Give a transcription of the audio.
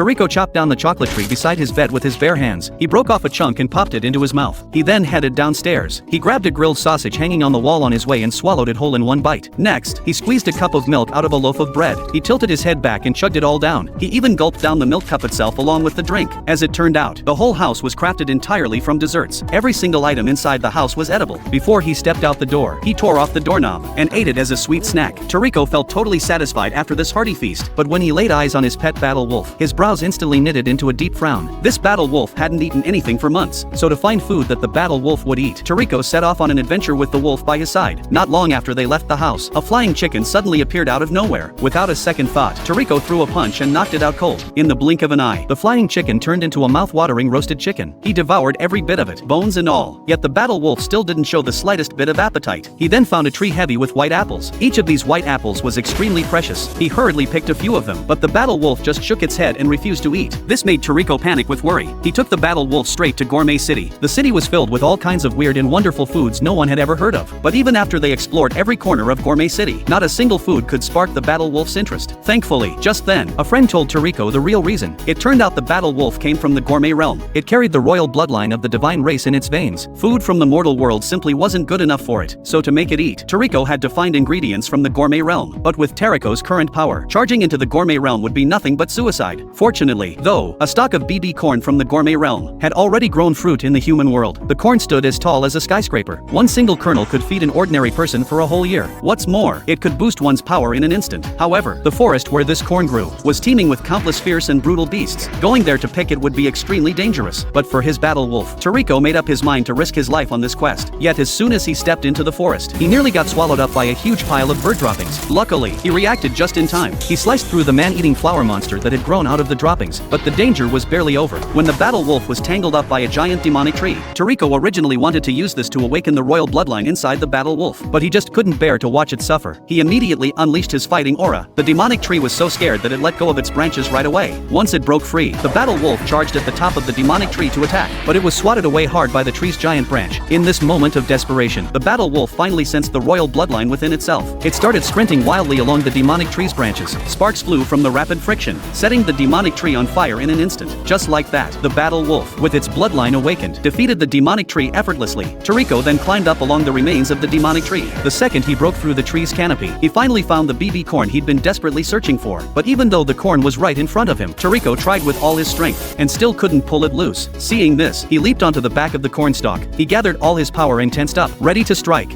Toriko chopped down the chocolate tree beside his bed with his bare hands. He broke off a chunk and popped it into his mouth. He then headed downstairs. He grabbed a grilled sausage hanging on the wall on his way and swallowed it whole in one bite. Next, he squeezed a cup of milk out of a loaf of bread. He tilted his head back and chugged it all down. He even gulped down the milk cup itself along with the drink. As it turned out, the whole house was crafted entirely from desserts. Every single item inside the house was edible. Before he stepped out the door, he tore off the doorknob and ate it as a sweet snack. Toriko felt totally satisfied after this hearty feast, but when he laid eyes on his pet battle wolf, his brows instantly knitted into a deep frown. This battle wolf hadn't eaten anything for months, so to find food that the battle wolf would eat, Toriko set off on an adventure with the wolf by his side. Not long after they left the house, a flying chicken suddenly appeared out of nowhere. Without a second thought, Toriko threw a punch and knocked it out cold. In the blink of an eye, the flying chicken turned into a mouth-watering roasted chicken. He devoured every bit of it, bones and all. Yet the battle wolf still didn't show the slightest bit of appetite. He then found a tree heavy with white apples. Each of these white apples was extremely precious. He hurriedly picked a few of them, but the battle wolf just shook its head and refused to eat. This made Toriko panic with worry. He took the battle wolf straight to Gourmet City. The city was filled with all kinds of weird and wonderful foods no one had ever heard of. But even after they explored every corner of Gourmet City, not a single food could spark the battle wolf's interest. Thankfully, just then, a friend told Toriko the real reason. It turned out the battle wolf came from the gourmet realm. It carried the royal bloodline of the divine race in its veins. Food from the mortal world simply wasn't good enough for it, so to make it eat, Toriko had to find ingredients from the gourmet realm. But with Toriko's current power, charging into the gourmet realm would be nothing but suicide. Fortunately, though, a stalk of BB corn from the gourmet realm had already grown fruit in the human world. The corn stood as tall as a skyscraper. One single kernel could feed an ordinary person for a whole year. What's more, it could boost one's power in an instant. However, the forest where this corn grew was teeming with countless fierce and brutal beasts. Going there to pick it would be extremely dangerous. But for his battle wolf, Toriko made up his mind to risk his life on this quest. Yet as soon as he stepped into the forest, he nearly got swallowed up by a huge pile of bird droppings. Luckily, he reacted just in time. He sliced through the man-eating flower monster that had grown out of the droppings, but the danger was barely over when the battle wolf was tangled up by a giant demonic tree. Toriko originally wanted to use this to awaken the royal bloodline inside the battle wolf, but he just couldn't bear to watch it suffer. He immediately unleashed his fighting aura. The demonic tree was so scared that it let go of its branches right away. Once it broke free, the battle wolf charged at the top of the demonic tree to attack, but it was swatted away hard by the tree's giant branch. In this moment of desperation, the battle wolf finally sensed the royal bloodline within itself. It started sprinting wildly along the demonic tree's branches. Sparks flew from the rapid friction, setting the demonic tree on fire in an instant. Just like that, the battle wolf, with its bloodline awakened, defeated the demonic tree effortlessly. Toriko then climbed up along the remains of the demonic tree. The second he broke through the tree's canopy, he finally found the BB corn he'd been desperately searching for. But even though the corn was right in front of him, Toriko tried with all his strength and still couldn't pull it loose. Seeing this, he leaped onto the back of the cornstalk. He gathered all his power and tensed up, ready to strike.